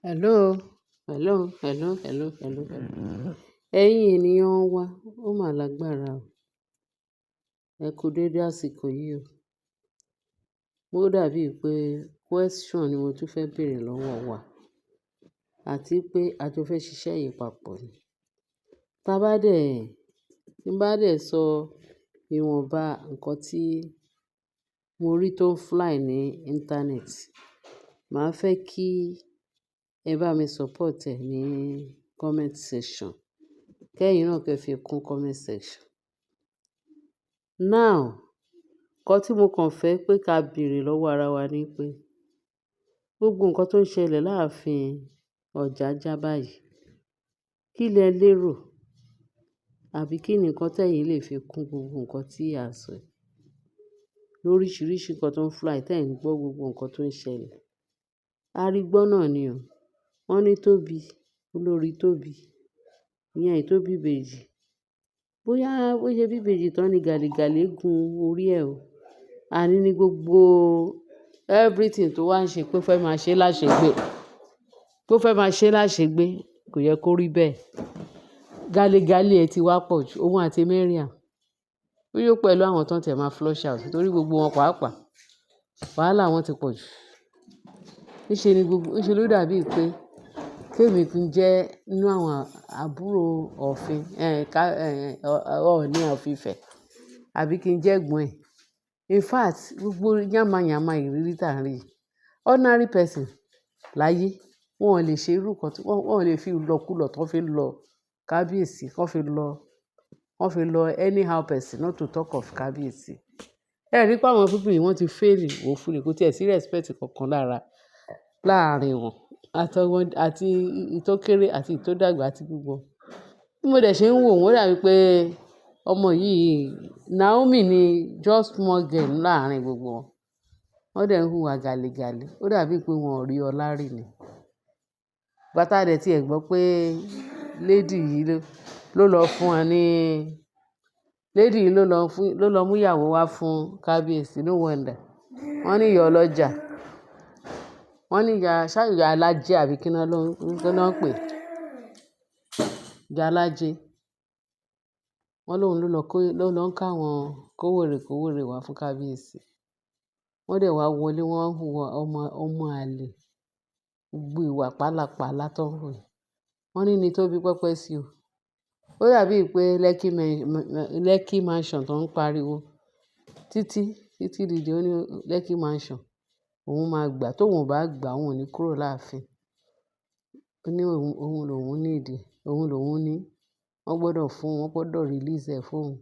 Hello, hello. Ẹ̀yin ènìyàn wa, ó mà lágbára o. Ẹ kú dédé àsìkò yìí o. Ó dàbí pé question ni mo tún fẹ́ bèèrè lọ́wọ́ wa àti pé a jọ fẹ́ ṣiṣẹ́ yìí papọ̀ ni. Tá bá dẹ̀, tí n bá dẹ̀ sọ ìwọ̀nba nǹkan tí mo rí tó ń fly ní internet, màá fẹ́ kí ẹ bá mi support ẹ̀ ní comment section. Kẹ́yìn náà kẹ́ fi kún comment section. Now, nǹkan tí mo kàn fẹ́ pé ká bèèrè lọ́wọ́ ara wa ni pé gbogbo nǹkan tó ń ṣẹlẹ̀ láàfin Ọjájá báyìí, kí lẹ lérò? Àbí kí ni nǹkan tẹ́yin lè fi kún gbogbo nǹkan tí à ń sọ yìí? Lóríṣiríṣi nǹkan tó ń fly, tẹ́ ẹ̀ ń gbọ́ gbogbo nǹkan tó ń ṣẹlẹ̀. A rí gbọ́ náà ni o. Wọ́n ní Tóbi, olórí Tóbi, ìyẹn èyí tó bí ìbejì. Bóyá bó ṣe bí ìbejì tán ni gàlégàlé gun orí ẹ̀ o. Àní ní gbogbo everything tó wá ń ṣe pé ó fẹ́ máa ṣe láṣegbé. Pé ó fẹ́ máa ṣe láṣegbé, kò yẹ kó rí bẹ́ẹ̀. Gàlégàlé ẹ ti wá pọ̀ jù, òun àti Mariam. Ó yó pẹ̀lú àwọn tó ń tẹ̀ máa flush out torí gbogbo wọn pàápàá. Wàhálà wọn ti pọ̀ jù. Níṣe ló dàbí pé kí èmi tún jẹ́ inú àwọn àbúrò Ọ̀fin, Ọọ̀ni of Ifẹ̀, àbí kí n jẹ́ ẹ̀gbọ́n ẹ̀. In fact, gbogbo yàmá-yàmá ìrírí tá ń rí. Ordinary person láyé, wọn ò lè ṣe irú nǹkan tí wọ́n ò lè fi ìlọ̀kulọ̀ tó fi lọ kábíyèsí, kó fi lọ anyhow person not to talk of kábíyèsí. Ẹ rí pé àwọn people yìí wọ́n ti fail woefully, kò tí ẹ sí respect kankan láàárín wọn. Àti èyí tó kéré àti èyí tó dàgbà àti gbogbo. Bí mo dẹ̀ ṣe ń wò wọ́n, ó dàbí pé ọmọ yìí, Naomi ni just small girl láàárín gbogbo wọn. Wọ́n dẹ̀ ń hùwà gàlégàlé. Ó dàbí pé wọn ò rí ọlá rí ni. Ìgbà tá dẹ̀ tí ẹ gbọ́ pé lady yìí ló lọ fún wọn ní, lady yìí ló lọ mú ìyàwó wá fún kábíyèsí, no wonder. Wọ́n ní ìyá ọlọ́jà. Wọ́n ní ìyá alájẹ àbí kí ni wọ́n ń pè? Ìyá alájẹ. Wọ́n lóhun ló lọ ń ká àwọn kówèrè wá fún kábíyèsí. Wọ́n dẹ̀ wá wọlé, wọ́n ń hùwà ọmọ àlè. Gbogbo ìwà pálapàla tó ń hù. Wọ́n ní Tóbi pẹ́pẹ́ sí o. Ó dàbí pé Lekki mansion tó ń pariwo. Títí dìde ó ní Lekki mansion. Òun máa gbà, tóun ò bá gbà, òun ò ní kúrò láàfin. Ó ní òun lòun ní ìdí, òun lòun ní. Wọ́n gbọ́dọ̀ release ẹ̀ fún òun.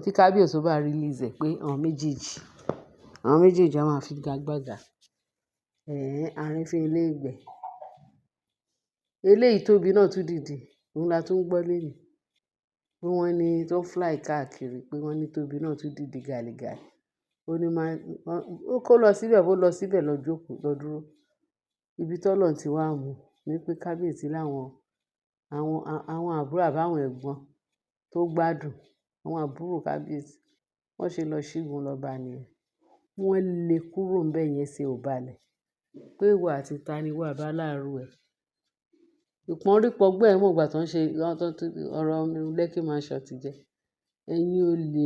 Tí kábíyèsí bá release ẹ̀ pé àwọn méjèèjì á máa figagbága. Àrífín ilé ìgbẹ́. Eléyìí Tóbi náà tún dìde. Òun la tún gbọ́ lénìí. Pé wọ́n ní tó fly káàkiri pé wọ́n ní Tóbi náà tún dìde gàlégàlé. Ó kó lọ síbẹ̀ lọ jókòó, lọ dúró. Ibi tọ́lọ́run ti wá mú ní pé kábíyèsí láwọn àbúrò àbáwọn ẹ̀gbọ́n tó gbádùn. Àwọn àbúrò kábíyèsí. Wọ́n ṣe lọ ṣígun lọ́ba nìyẹn. Wọ́n lé kúrò ńbẹ̀ yẹn ẹsẹ̀ ò balẹ̀. Pé ìwọ àti ta ni ìwọ àbáláàrú ẹ̀. Ìpọ́nrípọ́gbọ́n ẹ̀ mọ̀ ìgbà tó ń ṣe ọ̀rọ̀ Lekki mansion ti jẹ́. Ẹ̀yin olè,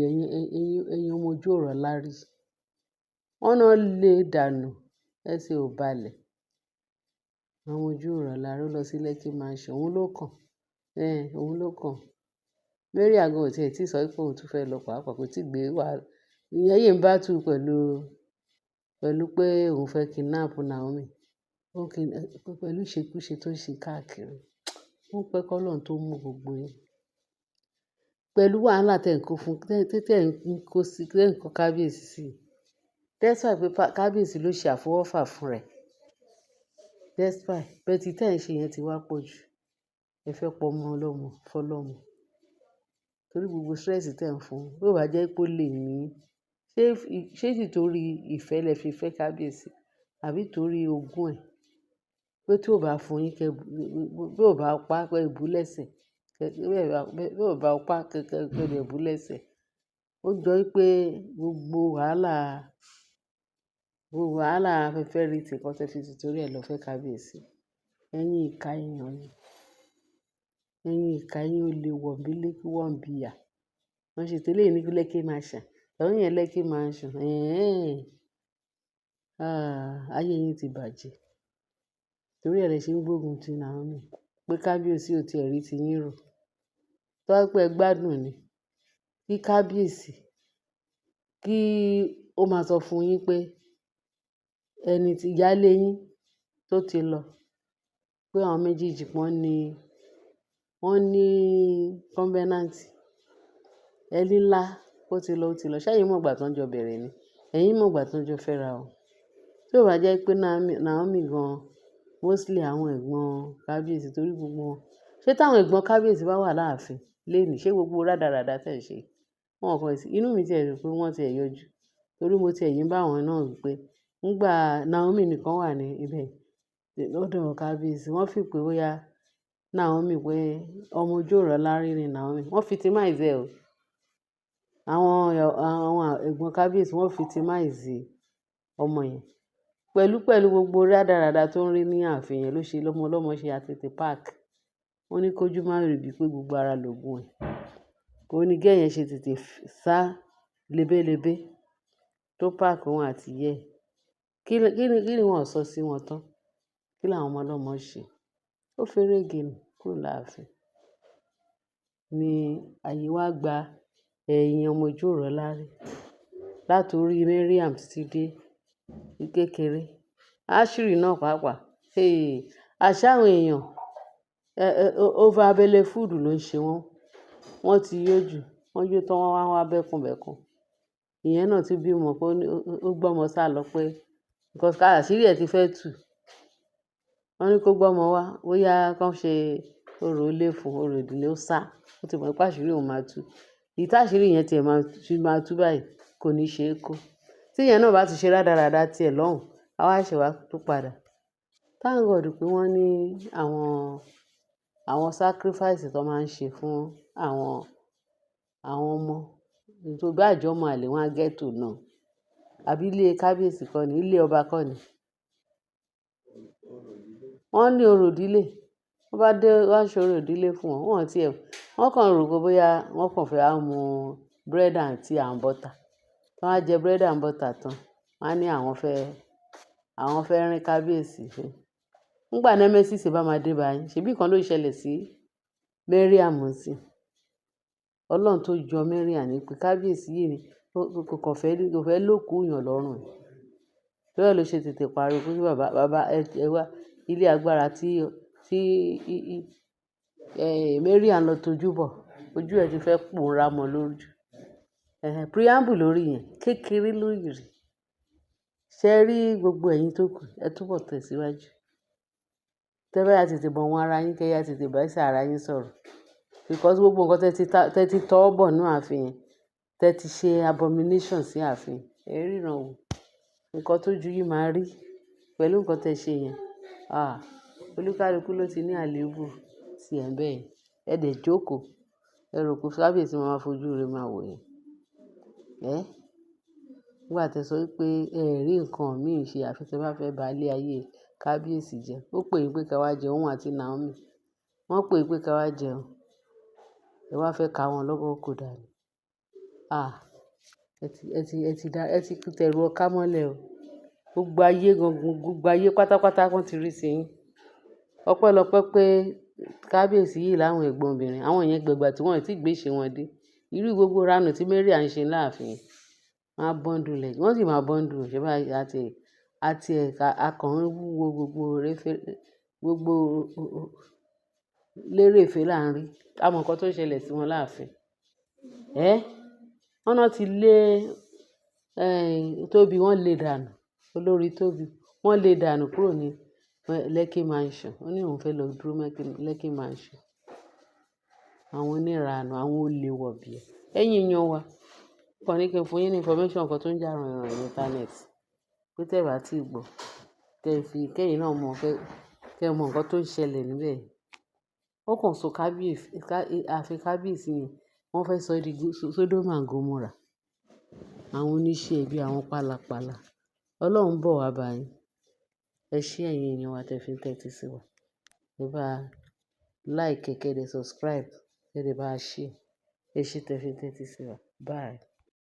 ẹ̀yin ọmọ ojú ọ̀rọ̀ lárí. Wọ́n náà lé dànù, ẹsẹ̀ ò balẹ̀. Àwọn ojú ọ̀rọ̀ lárí ó lọ sí Lekki mansion. Òun ló kàn. Mary àgọ́ ò tí ẹ̀ tí sọ pé òun tún fẹ́ lọ pàápàá, kò tí gbé wá. Ìyẹn yìí ń bá tú pẹ̀lú pé òun fẹ́ kidnap Naomi. Pẹ̀lú ìṣekúṣe tó ń ṣe káàkiri. Ó ń pẹ́ k'Ọlọ́run tó mú gbogbo yín. Pẹ̀lú wàhálà tẹ̀ ń kó fún, tẹ̀ ń kó kábíyèsí sí. Despite pé kábíyèsí ló ṣe àfọwọ́fà fún rẹ̀. Despite bẹ́ẹ̀ tí tẹ̀ ń ṣe yẹn ti wá pọ̀ jù. Ẹ fẹ́ pọ ọmọ ọlọ́mọ fọlọ́mọ. Torí gbogbo stress tẹ̀ ń fún. Bí ó bá jẹ́ pé ó lè ní. Ṣé nítorí ìfẹ́ lẹ fi fẹ́ kábíyèsí? Àbí torí ogún ẹ̀? Pé tí ò bá fún yín bí ò bá pa pé ìbú lẹ́sẹ̀. Bí ò bá pa kẹ̀kẹ́ ìbú lẹ́sẹ̀. Ó jọ pé gbogbo wàhálà gbogbo wàhálà afẹ́fẹ́ rí ti nǹkan tẹ́ fi tìtorí ẹ̀ lọ fẹ́ kábíyèsí. Ẹ̀yin ìka èèyàn ni. Ẹ̀yin ìka ẹ̀yin olè wọ̀nbílíkì wọ̀nbìà. Wọ́n ṣe tẹ́lẹ̀ ní Lekki Mansion. Lọ́yún yẹn Lekki Mansion. Ayé yín ti bàjẹ́. Torí ẹ̀ lẹ ṣe ń gbógun ti Naomi. Pé kábíyèsí ò tiẹ̀ rí ti yín rò. Tó bá pé ẹ gbádùn ni. Kí kábíyèsí kí ó máa sọ fún yín pé ẹni tí ìyálé yín tó ti lọ pé àwọn méjèèjì wọ́n ní covenant. Ẹni ńlá ó ti lọ. Ṣẹ́yìn mọ̀ ìgbà tó ń jọ bẹ̀rẹ̀ ni. Ẹ̀yin mọ̀ ìgbà tó ń jọ fẹ́ra o. Tí ò bá jẹ́ pé Naomi gan mostly àwọn ẹ̀gbọ́n kábíyèsí torí gbogbo wọn. Ṣé táwọn ẹ̀gbọ́n kábíyèsí bá wà láàfin lénìí ṣé gbogbo rádaràda tẹ̀ ń ṣe? Wọn kàn sí. Inú mi ti ẹ̀ dùn pé wọ́n ti ẹ̀ yọjú. Torí mo ti ẹ̀yìn bá àwọn náà wí pé nígbà Naomi nìkan wà ní ibẹ̀ lọ́dọ̀ kábíyèsí. Wọ́n fi pé bóyá Naomi pé ọmọ ojú ọ̀rọ̀ lárí ni Naomi. Wọ́n victimize ẹ̀ o. Àwọn ẹ̀gbọ́n kábíyèsí wọ́n victimize ọmọ yẹn. Pẹ̀lú gbogbo rádaràda tó ń rí ní ààfin yẹn ló ṣe lọ́mọ ọlọ́mọ ṣe àtètè park. Wọ́n ní kójú má rí bí pé gbogbo ara lògùn ẹ̀. Ó ní girl yẹn ṣe tètè sá lebélebé tó park òun àti ìyá ẹ̀. Kí ni wọ́n sọ sí wọn tán? Kí làwọn ọmọ ọlọ́mọ ṣe? Ó ferege nù kúrò láàfin. Ni àyè wá gba ẹ̀yìn ọmọ ojú ọ̀rọ̀ lárí. Látorí Mariam títí dé kékeré. Ashiri náà pàápàá. Àṣà àwọn èèyàn over abẹ́lé food ló ń ṣe wọ́n. Wọ́n ti yó jù. Wọ́n yó tán wọ́n wá bẹ́kùnbẹ́kùn. Ìyẹn náà ti bímọ pé ó gbọ́mọ sá lọ pé because àṣírí ẹ̀ ti fẹ́ tú. Wọ́n ní kó gbọ́mọ wá bóyá kán ṣe orò ilé fún orò ìdílé ó sá. Ó ti mọ̀ pé àṣírí òun máa tú. Èyí tí àṣírí yẹn tiẹ̀ máa tú báyìí kò ní ṣe é kó. Tí ìyẹn náà bá ti ṣe rádaràda tiẹ̀ lọ́hùn, a wá ṣe wá tó padà. Thank God pé wọ́n ní àwọn sacrifice tó máa ń ṣe fún àwọn ọmọ. Tó bá jẹ́ ọmọ àlè wọn á ghetto náà. Àbí ilé kábíyèsí kọ́ ni, ilé ọba kọ́ ni. Wọ́n ní orò ìdílé. Wọ́n bá dé wá ṣe orò ìdílé fún wọn. Wọ́n kàn rò pé bóyá wọ́n kàn fẹ́ mu bread and tea and butter. Tí wọ́n á jẹ bread and butter tán, wọ́n á ní àwọn fẹ́ rín kábíyèsí fún. Nígbà Nemesis bá máa dé bá yín, ṣèbí kan ló ṣẹlẹ̀ sí Mariam sí. Ọlọ́run tó jọ Mariam ní pé kábíyèsí yìí ni kò fẹ́ lókù yàn lọ́rùn. Torí ẹ̀ ló ṣe tètè pariwo pé bàbá ẹ wá ilé agbára tí Mariam lọ tojú bọ̀. Ojú ẹ̀ ti fẹ́ pòórá mọ́ lójú. Preamble lórí yẹn kékeré lórí rẹ̀. Ṣé rí gbogbo ẹ̀yin tó kù ẹ túbọ̀ tẹ̀síwájú. Tẹ́ bá yá tètè bọ̀ wọ́n ara yín kẹ́ yá tètè bá ẹsẹ̀ ara yín sọ̀rọ̀. Because gbogbo nǹkan tẹ́ ti tọ́ bọ̀ nínú ààfin yẹn. Tẹ́ ti ṣe abomination sí ààfin. Ẹ ríran wò. Nǹkan tó ju yín máa rí pẹ̀lú nǹkan tẹ́ ṣe yẹn. Olúkálùkù ló ti ní àléébù sí ẹ̀ bẹ́ẹ̀. Ẹ dẹ̀ jókòó. Ẹ rò pé kábíyèsí máa fojú rẹ̀ máa wò yín. Nígbà tẹ́ sọ pé ẹ rí nǹkan míì ṣe àfi tí ẹ bá fẹ́ ba ilé ayé kábíyèsí jẹ́. Ó pè yín pé ká wá jẹ òun àti Naomi. Wọ́n pè yín pé ká wá jẹun. Ẹ wá fẹ́ ka wọn lọ́wọ́ kò dànù. Ẹ ti tẹ̀rù ọká mọ́lẹ̀ o. Gbogbo ayé pátápátá wọ́n ti rí sí yín. Ọpẹ́lọpẹ́ pé kábíyèsí yìí láwọn ẹ̀gbọ́n obìnrin. Àwọn yẹn gbẹ̀gbà tí wọ́n ò tí gbé ṣe wọn dé. Irú gbogbo ranù tí Mariam ń ṣe láàfin. Wọ́n á bọ́ndù lẹ̀. Wọ́n sì máa bọ́ndù. Ṣé bá àti akàn ń wúwo gbogbo lérèfé là ń rí. A mọ̀ nǹkan tó ń ṣẹlẹ̀ sí wọn láàfin. Wọ́n náà ti lé Tóbi wọ́n lé dànù. Olórí Tóbi wọ́n lé dànù kúrò ní Lekki Mansion. Ó ní òun fẹ́ lọ dúró Lekki Mansion. Àwọn oníranù, àwọn olè wọ̀bìà. Ẹ̀yin èèyàn wa. Kàn ní kí n fún yín ní information kan tó ń jà ràn ní internet. Pé tẹ́ bá tí gbọ́. Kẹ́yìn náà kẹ́ mọ̀ nǹkan tó ń ṣẹlẹ̀ níbẹ̀. Wọ́n kàn so ààfin kábíyèsí yẹn. Wọ́n fẹ́ sọ di Sodom and Gomorrah. Àwọn oníṣẹ́ ibi àwọn pálapàla. ọlọ́run ń bọ̀ wá bá yín. Ẹ ṣé ẹ̀yin èèyàn wa tẹ́ fi ń tẹ́tí sí wa. Ẹ bá like, kẹ́ dẹ̀ subscribe, kẹ́ dẹ̀ bá share. Ẹ ṣé tẹ́ fi ń tẹ́tí sí wa. Bye.